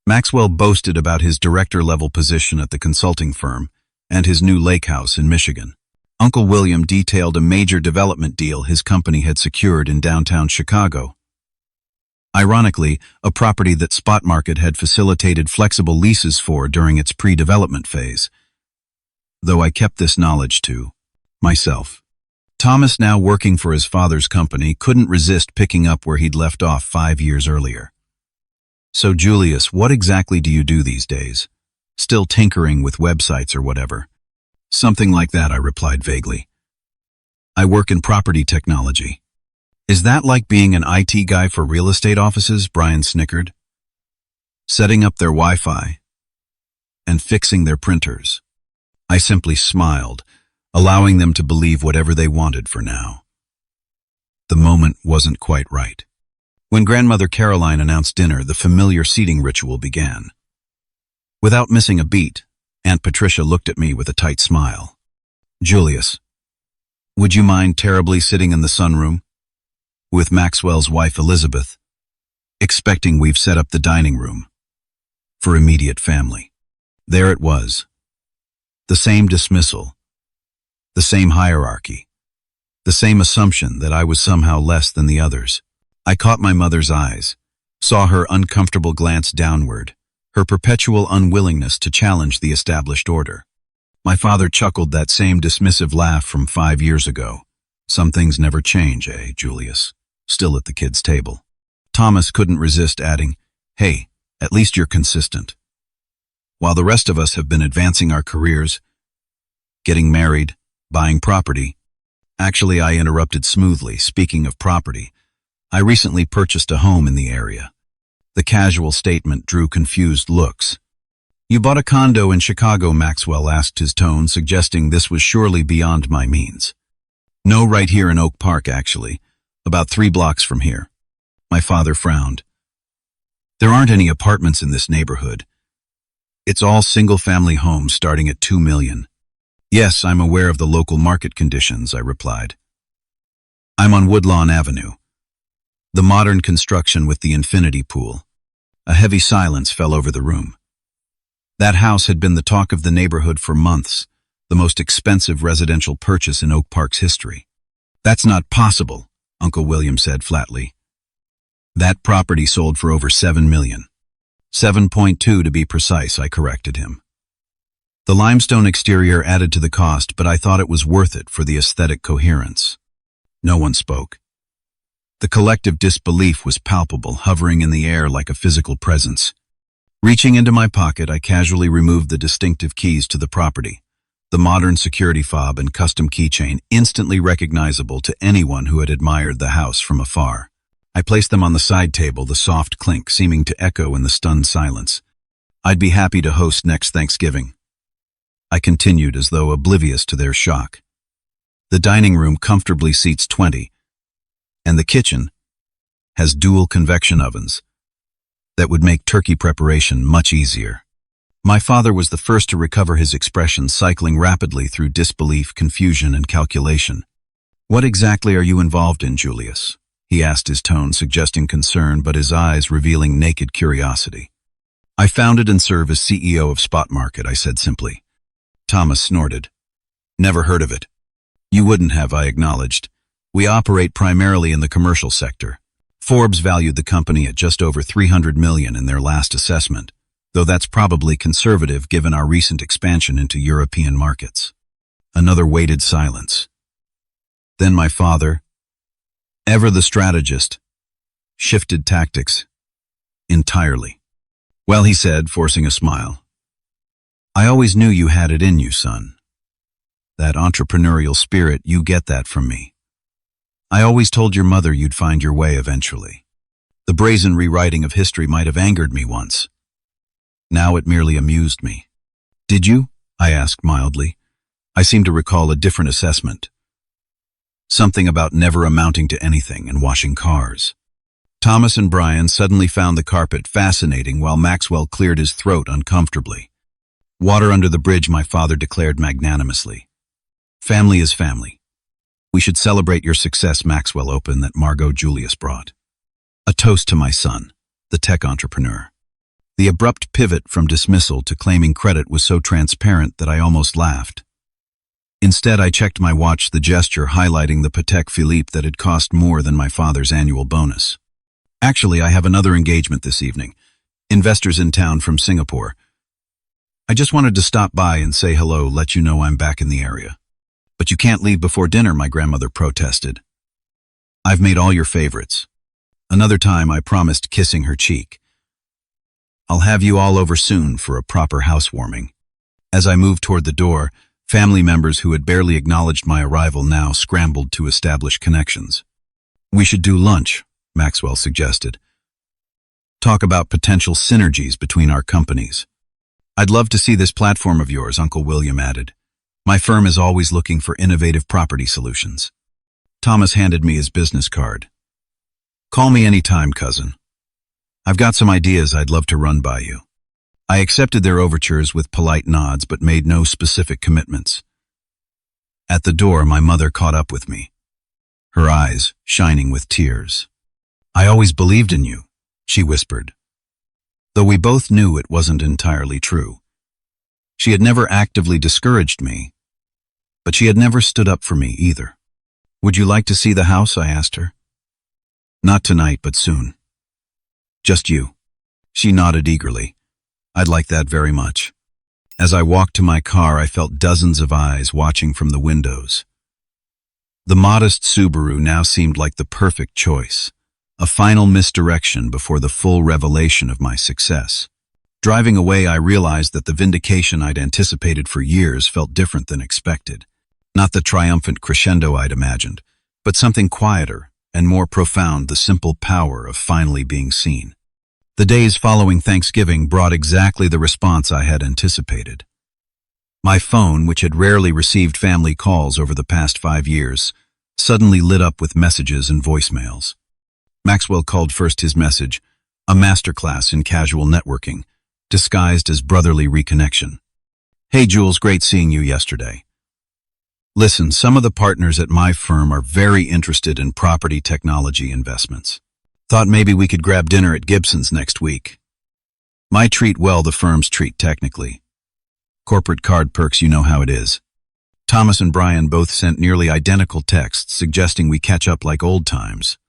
Maxwell boasted about his director-level position at the consulting firm and his new lake house in Michigan. Uncle William detailed a major development deal his company had secured in downtown Chicago. Ironically, a property that Spot Market had facilitated flexible leases for during its pre-development phase. Though I kept this knowledge to myself. Thomas, now working for his father's company, couldn't resist picking up where he'd left off 5 years earlier. "So Julius, what exactly do you do these days? Still tinkering with websites or whatever?" "Something like that," I replied vaguely. "I work in property technology." "Is that like being an IT guy for real estate offices?" Brian snickered. "Setting up their Wi-Fi and fixing their printers." I simply smiled, allowing them to believe whatever they wanted for now. The moment wasn't quite right. When Grandmother Caroline announced dinner, the familiar seating ritual began. Without missing a beat, Aunt Patricia looked at me with a tight smile. "Julius, Would you mind terribly sitting in the sunroom with Maxwell's wife Elizabeth, expecting we've set up the dining room for immediate family? There it was. The same dismissal, the same hierarchy, the same assumption that I was somehow less than the others. I caught my mother's eyes, saw her uncomfortable glance downward, her perpetual unwillingness to challenge the established order. My father chuckled that same dismissive laugh from 5 years ago. Some things never change, eh, Julius? Still at the kids' table. Thomas couldn't resist adding, "Hey, at least you're consistent." While the rest of us have been advancing our careers, getting married, buying property. Actually, I interrupted smoothly. Speaking of property, I recently purchased a home in the area. The casual statement drew confused looks. "You bought a condo in Chicago?" Maxwell asked, his tone suggesting this was surely beyond my means. "No, right here in Oak Park, actually. About 3 blocks from here." My father frowned. "There aren't any apartments in this neighborhood. It's all single-family homes starting at $2 million. "Yes, I'm aware of the local market conditions," I replied. "I'm on Woodlawn Avenue. The modern construction with the infinity pool." A heavy silence fell over the room. That house had been the talk of the neighborhood for months, the most expensive residential purchase in Oak Park's history. "That's not possible," Uncle William said flatly. "That property sold for over $7 million. 7.2 to be precise," I corrected him. The limestone exterior added to the cost, but I thought it was worth it for the aesthetic coherence. No one spoke. The collective disbelief was palpable, hovering in the air like a physical presence. Reaching into my pocket, I casually removed the distinctive keys to the property, the modern security fob and custom keychain instantly recognizable to anyone who had admired the house from afar. I placed them on the side table, the soft clink seeming to echo in the stunned silence. "I'd be happy to host next Thanksgiving," I continued as though oblivious to their shock. "The dining room comfortably seats 20, and the kitchen has dual convection ovens that would make turkey preparation much easier." My father was the first to recover his expression, cycling rapidly through disbelief, confusion, and calculation. "What exactly are you involved in, Julius?" he asked, his tone suggesting concern, but his eyes revealing naked curiosity. "I founded and serve as CEO of Spot Market," I said simply. Thomas snorted. "Never heard of it." "You wouldn't have," I acknowledged. "We operate primarily in the commercial sector. Forbes valued the company at just over $300 million in their last assessment, though that's probably conservative given our recent expansion into European markets." Another weighted silence. Then my father, ever the strategist, shifted tactics entirely. "Well," he said, forcing a smile, "I always knew you had it in you, son. That entrepreneurial spirit, you get that from me. I always told your mother you'd find your way eventually. The brazen rewriting of history might have angered me once. Now it merely amused me." "Did you?" I asked mildly. I seem to recall a different assessment. Something about never amounting to anything and washing cars. Thomas and Brian suddenly found the carpet fascinating while Maxwell cleared his throat uncomfortably. "Water under the bridge," my father declared magnanimously. "Family is family. We should celebrate your success," Maxwell opened that Margot Julius brought. "A toast to my son, the tech entrepreneur." The abrupt pivot from dismissal to claiming credit was so transparent that I almost laughed. Instead, I checked my watch, the gesture highlighting the Patek Philippe that had cost more than my father's annual bonus. "Actually, I have another engagement this evening. Investors in town from Singapore. I just wanted to stop by and say hello, let you know I'm back in the area." "But you can't leave before dinner," my grandmother protested. "I've made all your favorites." Another time I promised, kissing her cheek. "I'll have you all over soon for a proper housewarming." As I moved toward the door, family members who had barely acknowledged my arrival now scrambled to establish connections. "We should do lunch," Maxwell suggested. "Talk about potential synergies between our companies." "I'd love to see this platform of yours," Uncle William added. "My firm is always looking for innovative property solutions." Thomas handed me his business card. "Call me anytime, cousin. I've got some ideas I'd love to run by you." I accepted their overtures with polite nods but made no specific commitments. At the door, my mother caught up with me, her eyes shining with tears. "I always believed in you," she whispered, though we both knew it wasn't entirely true. She had never actively discouraged me, but she had never stood up for me either. "Would you like to see the house?" I asked her. "Not tonight, but soon." "Just you?" She nodded eagerly. "I'd like that very much." As I walked to my car, I felt dozens of eyes watching from the windows. The modest Subaru now seemed like the perfect choice, a final misdirection before the full revelation of my success. Driving away, I realized that the vindication I'd anticipated for years felt different than expected. Not the triumphant crescendo I'd imagined, but something quieter and more profound, the simple power of finally being seen. The days following Thanksgiving brought exactly the response I had anticipated. My phone, which had rarely received family calls over the past 5 years, suddenly lit up with messages and voicemails. Maxwell called first, his message, a masterclass in casual networking, disguised as brotherly reconnection. "Hey Jules, great seeing you yesterday. Listen, some of the partners at my firm are very interested in property technology investments. Thought maybe we could grab dinner at Gibson's next week. My treat, well, the firm's treat technically. Corporate card perks, you know how it is." Thomas and Brian both sent nearly identical texts suggesting we catch up like old times,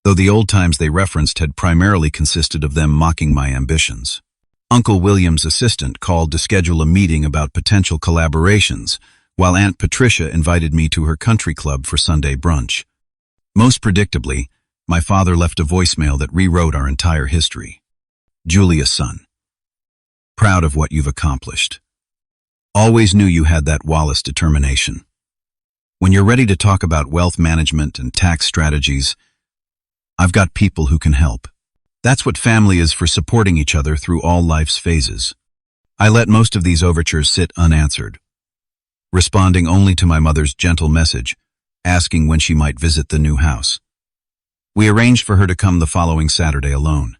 though the old times they referenced had primarily consisted of them mocking my ambitions. Uncle William's assistant called to schedule a meeting about potential collaborations, while Aunt Patricia invited me to her country club for Sunday brunch. Most predictably, my father left a voicemail that rewrote our entire history. "Julius, son, proud of what you've accomplished. Always knew you had that Wallace determination. When you're ready to talk about wealth management and tax strategies, I've got people who can help. That's what family is, for supporting each other through all life's phases." I let most of these overtures sit unanswered, responding only to my mother's gentle message, asking when she might visit the new house. We arranged for her to come the following Saturday alone.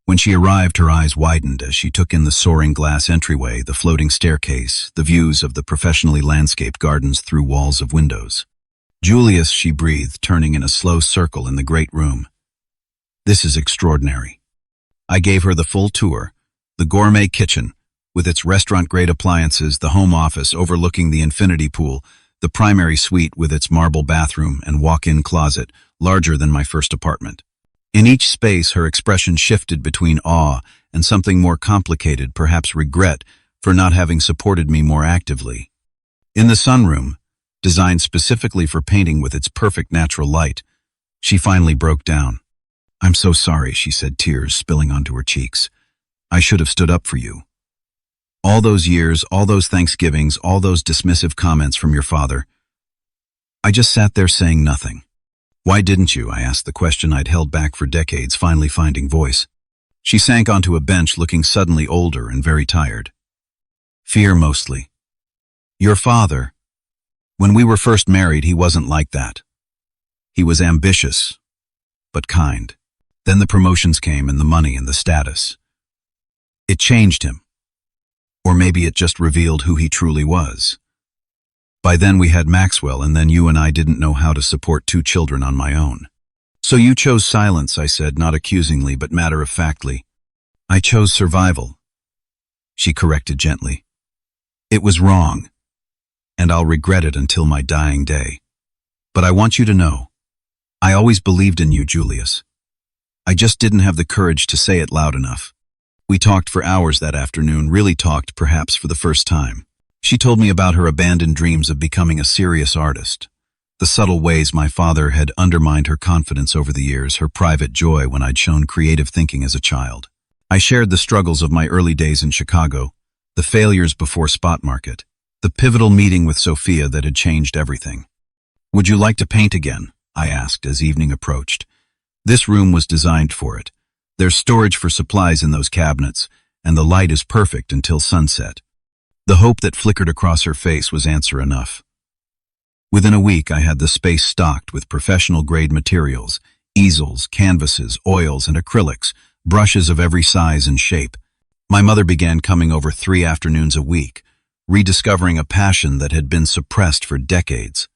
When she arrived, her eyes widened as she took in the soaring glass entryway, the floating staircase, the views of the professionally landscaped gardens through walls of windows. "Julius," she breathed, turning in a slow circle in the great room. "This is extraordinary." I gave her the full tour, the gourmet kitchen, with its restaurant-grade appliances, the home office overlooking the infinity pool, the primary suite with its marble bathroom and walk-in closet, larger than my first apartment. In each space, her expression shifted between awe and something more complicated, perhaps regret, for not having supported me more actively. In the sunroom, designed specifically for painting with its perfect natural light, she finally broke down. "I'm so sorry," she said, tears spilling onto her cheeks. "I should have stood up for you. All those years, all those Thanksgivings, all those dismissive comments from your father. I just sat there saying nothing." "Why didn't you?" I asked, the question I'd held back for decades, finally finding voice. She sank onto a bench, looking suddenly older and very tired. "Fear, mostly. Your father, when we were first married, he wasn't like that. He was ambitious, but kind. Then the promotions came and the money and the status. It changed him. Or maybe it just revealed who he truly was. By then we had Maxwell, and then you, and I didn't know how to support 2 children on my own. So you chose silence," I said, not accusingly but matter-of-factly. "I chose survival," she corrected gently. "It was wrong, and I'll regret it until my dying day. But I want you to know, I always believed in you, Julius. I just didn't have the courage to say it loud enough." We talked for hours that afternoon, really talked perhaps for the first time. She told me about her abandoned dreams of becoming a serious artist, the subtle ways my father had undermined her confidence over the years, her private joy when I'd shown creative thinking as a child. I shared the struggles of my early days in Chicago, the failures before Spot Market, the pivotal meeting with Sophia that had changed everything. "Would you like to paint again?" I asked as evening approached. "This room was designed for it. There's storage for supplies in those cabinets, and the light is perfect until sunset." The hope that flickered across her face was answer enough. Within a week, I had the space stocked with professional-grade materials, easels, canvases, oils, and acrylics, brushes of every size and shape. My mother began coming over 3 afternoons a week, rediscovering a passion that had been suppressed for decades.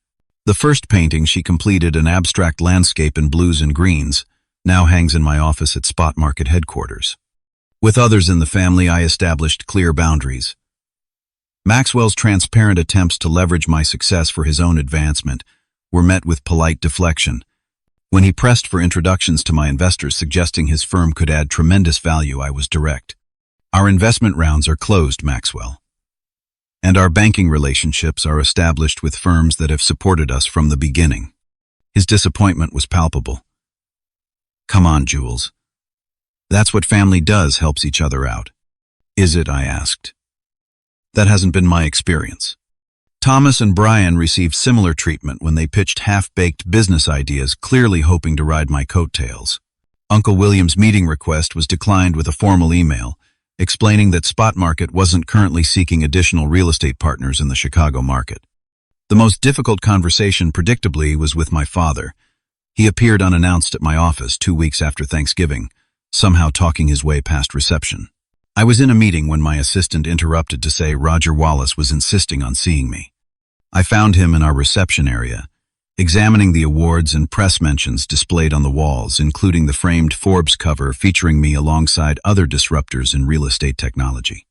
The first painting she completed, an abstract landscape in blues and greens, now hangs in my office at Spot Market headquarters. With others in the family, I established clear boundaries. Maxwell's transparent attempts to leverage my success for his own advancement were met with polite deflection. When he pressed for introductions to my investors suggesting his firm could add tremendous value, I was direct. Our investment rounds are closed, Maxwell. And our banking relationships are established with firms that have supported us from the beginning. His disappointment was palpable. Come on, Jules. That's what family does, helps each other out. Is it? I asked. That hasn't been my experience. Thomas and Brian received similar treatment when they pitched half-baked business ideas, clearly hoping to ride my coattails. Uncle William's meeting request was declined with a formal email, explaining that Spot Market wasn't currently seeking additional real estate partners in the Chicago market. The most difficult conversation, predictably, was with my father. He appeared unannounced at my office 2 weeks after Thanksgiving, somehow talking his way past reception. I was in a meeting when my assistant interrupted to say Roger Wallace was insisting on seeing me. I found him in our reception area, examining the awards and press mentions displayed on the walls, including the framed Forbes cover featuring me alongside other disruptors in real estate technology.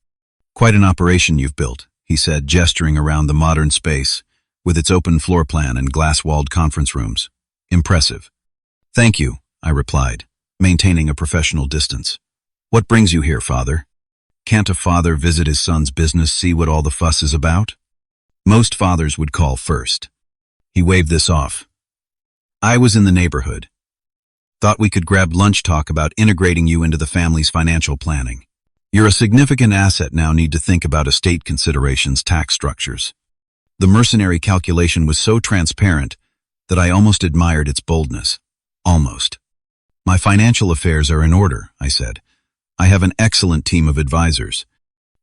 Quite an operation you've built, he said, gesturing around the modern space, with its open floor plan and glass-walled conference rooms. Impressive. Thank you, I replied, maintaining a professional distance. What brings you here, father? Can't a father visit his son's business, see what all the fuss is about? Most fathers would call first. He waved this off. I was in the neighborhood. Thought we could grab lunch, talk about integrating you into the family's financial planning. You're a significant asset now, need to think about estate considerations, tax structures. The mercenary calculation was so transparent that I almost admired its boldness. Almost. My financial affairs are in order, I said. I have an excellent team of advisors.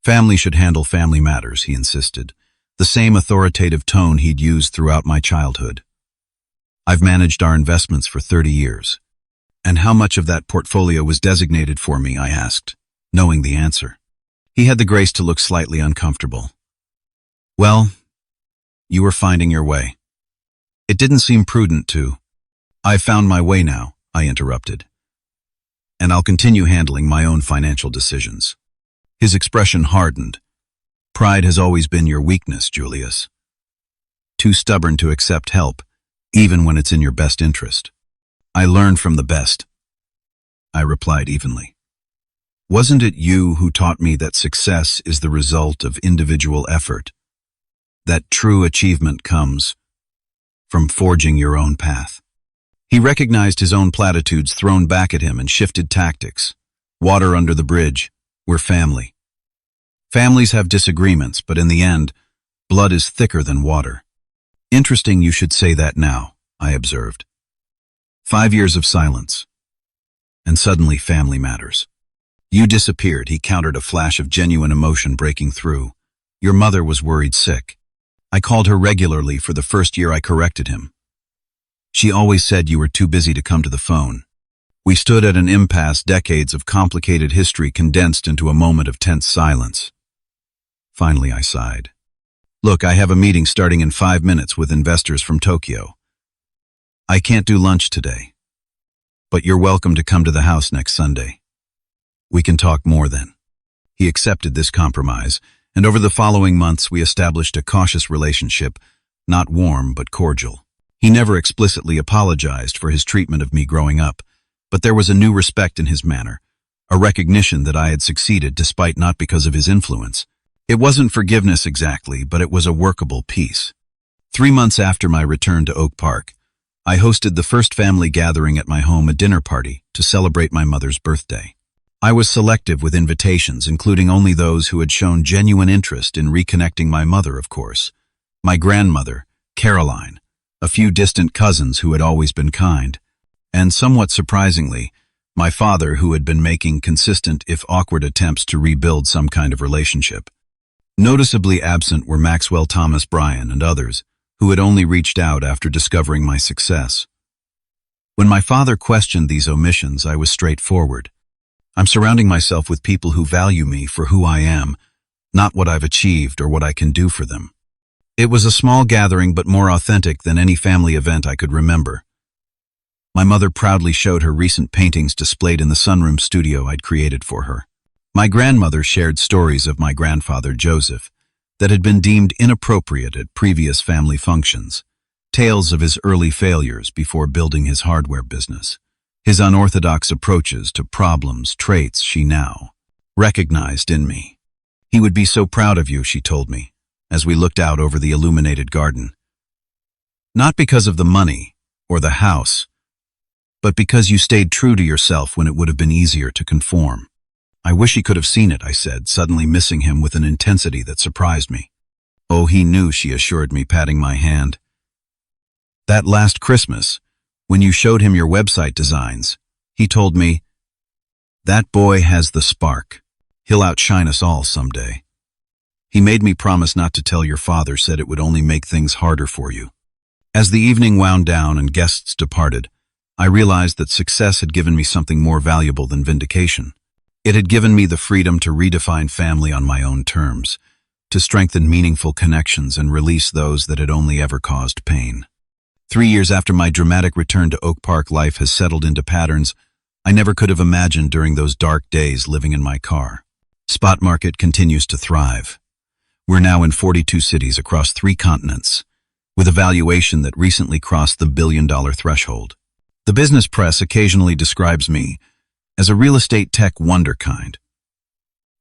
Family should handle family matters, he insisted, the same authoritative tone he'd used throughout my childhood. I've managed our investments for 30 years. And how much of that portfolio was designated for me, I asked, knowing the answer. He had the grace to look slightly uncomfortable. Well, you were finding your way. It didn't seem prudent to. I've found my way now, I interrupted. And I'll continue handling my own financial decisions. His expression hardened. Pride has always been your weakness, Julius. Too stubborn to accept help, even when it's in your best interest. I learned from the best, I replied evenly. Wasn't it you who taught me that success is the result of individual effort? That true achievement comes from forging your own path. He recognized his own platitudes thrown back at him and shifted tactics. Water under the bridge. We're family. Families have disagreements, but in the end, blood is thicker than water. Interesting you should say that now, I observed. 5 years of silence. And suddenly family matters. You disappeared, he countered, a flash of genuine emotion breaking through. Your mother was worried sick. I called her regularly for the first year I corrected him. She always said you were too busy to come to the phone. We stood at an impasse, decades of complicated history condensed into a moment of tense silence. Finally, I sighed. Look, I have a meeting starting in 5 minutes with investors from Tokyo. I can't do lunch today, but you're welcome to come to the house next Sunday. We can talk more then. He accepted this compromise, and over the following months we established a cautious relationship, not warm but cordial. He never explicitly apologized for his treatment of me growing up, but there was a new respect in his manner, a recognition that I had succeeded despite not because of his influence. It wasn't forgiveness exactly, but it was a workable peace. 3 months after my return to Oak Park, I hosted the first family gathering at my home, a dinner party, to celebrate my mother's birthday. I was selective with invitations, including only those who had shown genuine interest in reconnecting my mother, of course. My grandmother, Caroline, a few distant cousins who had always been kind, and somewhat surprisingly, my father, who had been making consistent if awkward attempts to rebuild some kind of relationship. Noticeably absent were Maxwell, Thomas, Brian, and others, who had only reached out after discovering my success. When my father questioned these omissions, I was straightforward. I'm surrounding myself with people who value me for who I am, not what I've achieved or what I can do for them. It was a small gathering but more authentic than any family event I could remember. My mother proudly showed her recent paintings displayed in the sunroom studio I'd created for her. My grandmother shared stories of my grandfather, Joseph, that had been deemed inappropriate at previous family functions, tales of his early failures before building his hardware business, his unorthodox approaches to problems, traits she now recognized in me. "He would be so proud of you," she told me, as we looked out over the illuminated garden. "Not because of the money or the house, but because you stayed true to yourself when it would have been easier to conform." "I wish he could have seen it," I said, suddenly missing him with an intensity that surprised me. "Oh, he knew," she assured me, patting my hand. "That last Christmas, when you showed him your website designs, he told me, 'That boy has the spark. He'll outshine us all someday.' He made me promise not to tell your father, said it would only make things harder for you." As the evening wound down and guests departed, I realized that success had given me something more valuable than vindication. It had given me the freedom to redefine family on my own terms, to strengthen meaningful connections and release those that had only ever caused pain. 3 years after my dramatic return to Oak Park, life has settled into patterns I never could have imagined during those dark days living in my car. Spot market continues to thrive. We're now in 42 cities across 3 continents, with a valuation that recently crossed the billion-dollar threshold. The business press occasionally describes me as a real estate tech wonderkind,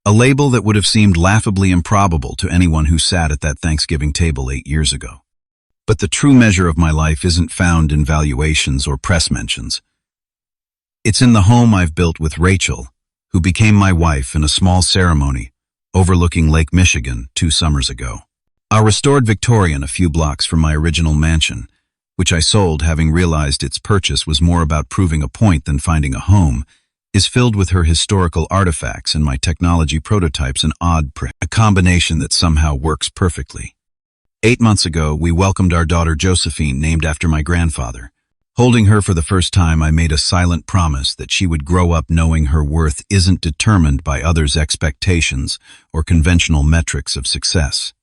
a label that would have seemed laughably improbable to anyone who sat at that Thanksgiving table 8 years ago. But the true measure of my life isn't found in valuations or press mentions. It's in the home I've built with Rachel, who became my wife in a small ceremony overlooking Lake Michigan 2 summers ago. Our restored Victorian, a few blocks from my original mansion, which I sold having realized its purchase was more about proving a point than finding a home, is filled with her historical artifacts and my technology prototypes, an odd print, a combination that somehow works perfectly. 8 months ago, we welcomed our daughter Josephine, named after my grandfather. Holding her for the first time, I made a silent promise that she would grow up knowing her worth isn't determined by others' expectations or conventional metrics of success.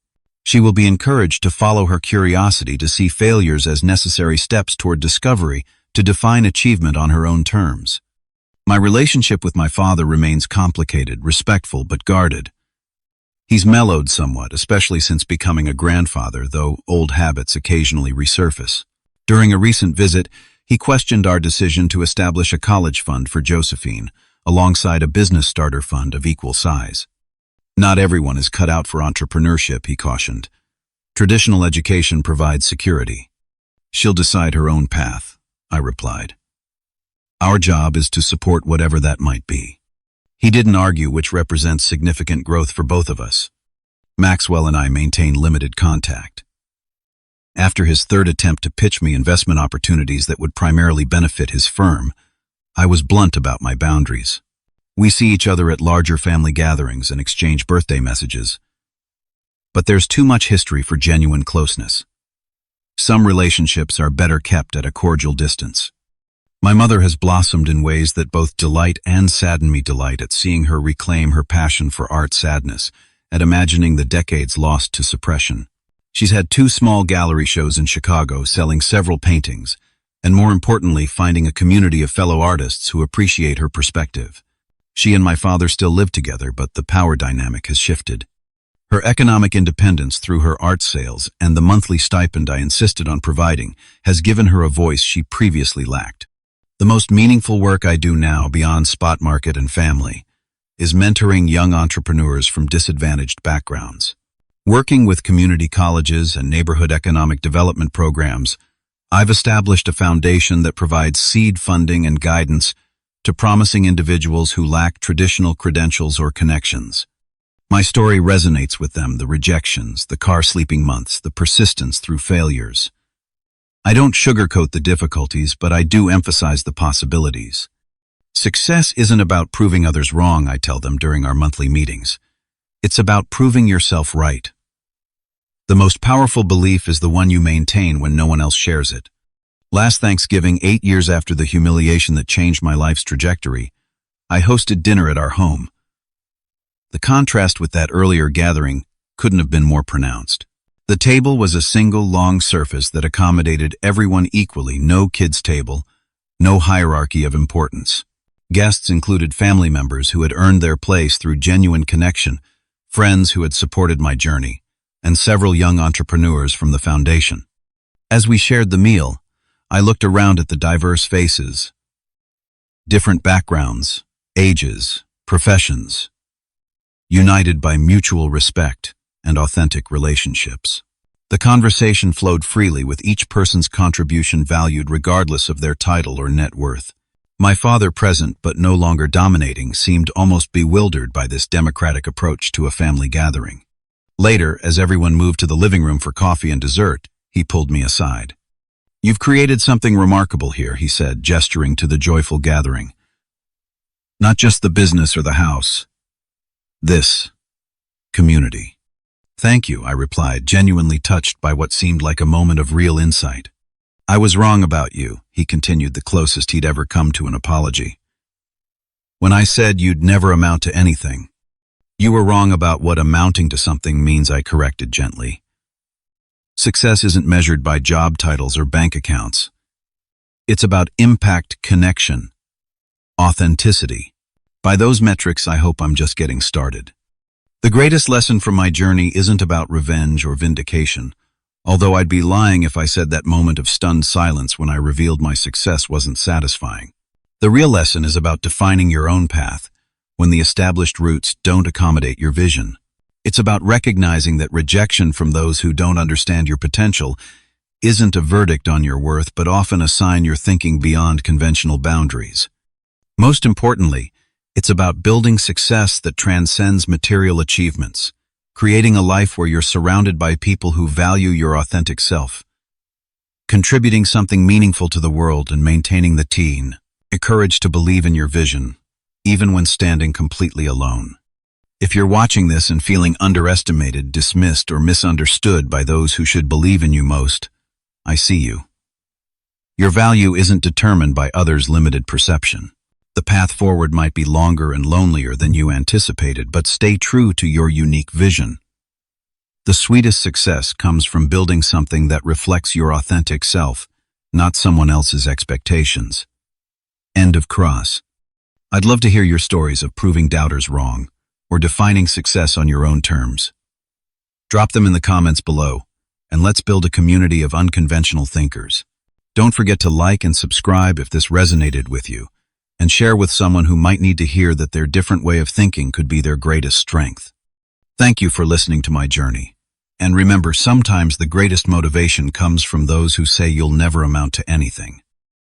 She will be encouraged to follow her curiosity, to see failures as necessary steps toward discovery, to define achievement on her own terms. My relationship with my father remains complicated, respectful, but guarded. He's mellowed somewhat, especially since becoming a grandfather, though old habits occasionally resurface. During a recent visit, he questioned our decision to establish a college fund for Josephine, alongside a business starter fund of equal size. "Not everyone is cut out for entrepreneurship," he cautioned. "Traditional education provides security. She'll decide her own path," I replied. "Our job is to support whatever that might be." He didn't argue, which represents significant growth for both of us. Maxwell and I maintain limited contact. After his third attempt to pitch me investment opportunities that would primarily benefit his firm, I was blunt about my boundaries. We see each other at larger family gatherings and exchange birthday messages. But there's too much history for genuine closeness. Some relationships are better kept at a cordial distance. My mother has blossomed in ways that both delight and sadden me. Delight at seeing her reclaim her passion for art, sadness at imagining the decades lost to suppression. She's had 2 small gallery shows in Chicago, selling several paintings, and more importantly, finding a community of fellow artists who appreciate her perspective. She and my father still live together, but the power dynamic has shifted. Her economic independence through her art sales and the monthly stipend I insisted on providing has given her a voice she previously lacked. The most meaningful work I do now, beyond spot market and family, is mentoring young entrepreneurs from disadvantaged backgrounds. Working with community colleges and neighborhood economic development programs, I've established a foundation that provides seed funding and guidance to promising individuals who lack traditional credentials or connections. My story resonates with them: the rejections, the car sleeping months, the persistence through failures. I don't sugarcoat the difficulties, but I do emphasize the possibilities. Success isn't about proving others wrong, I tell them during our monthly meetings. It's about proving yourself right. The most powerful belief is the one you maintain when no one else shares it. Last Thanksgiving, 8 years after the humiliation that changed my life's trajectory, I hosted dinner at our home. The contrast with that earlier gathering couldn't have been more pronounced. The table was a single long surface that accommodated everyone equally, no kids' table, no hierarchy of importance. Guests included family members who had earned their place through genuine connection, friends who had supported my journey, and several young entrepreneurs from the foundation. As we shared the meal, I looked around at the diverse faces, different backgrounds, ages, professions, united by mutual respect and authentic relationships. The conversation flowed freely, with each person's contribution valued regardless of their title or net worth. My father, present but no longer dominating, seemed almost bewildered by this democratic approach to a family gathering. Later, as everyone moved to the living room for coffee and dessert, he pulled me aside. "You've created something remarkable here," he said, gesturing to the joyful gathering. "Not just the business or the house. This community." "Thank you," I replied, genuinely touched by what seemed like a moment of real insight. "I was wrong about you," he continued, the closest he'd ever come to an apology. "When I said you'd never amount to anything. You were wrong about what amounting to something means," I corrected gently. "Success isn't measured by job titles or bank accounts. It's about impact, connection, authenticity. By those metrics, I hope I'm just getting started." The greatest lesson from my journey isn't about revenge or vindication, although I'd be lying if I said that moment of stunned silence when I revealed my success wasn't satisfying. The real lesson is about defining your own path when the established routes don't accommodate your vision. It's about recognizing that rejection from those who don't understand your potential isn't a verdict on your worth, but often a sign you're thinking beyond conventional boundaries. Most importantly, it's about building success that transcends material achievements, creating a life where you're surrounded by people who value your authentic self, contributing something meaningful to the world, and maintaining the courage to believe in your vision, even when standing completely alone. If you're watching this and feeling underestimated, dismissed, or misunderstood by those who should believe in you most, I see you. Your value isn't determined by others' limited perception. The path forward might be longer and lonelier than you anticipated, but stay true to your unique vision. The sweetest success comes from building something that reflects your authentic self, not someone else's expectations. End of cross. I'd love to hear your stories of proving doubters wrong, or defining success on your own terms. Drop them in the comments below, and let's build a community of unconventional thinkers. Don't forget to like and subscribe if this resonated with you, and share with someone who might need to hear that their different way of thinking could be their greatest strength. Thank you for listening to my journey. And remember, sometimes the greatest motivation comes from those who say you'll never amount to anything.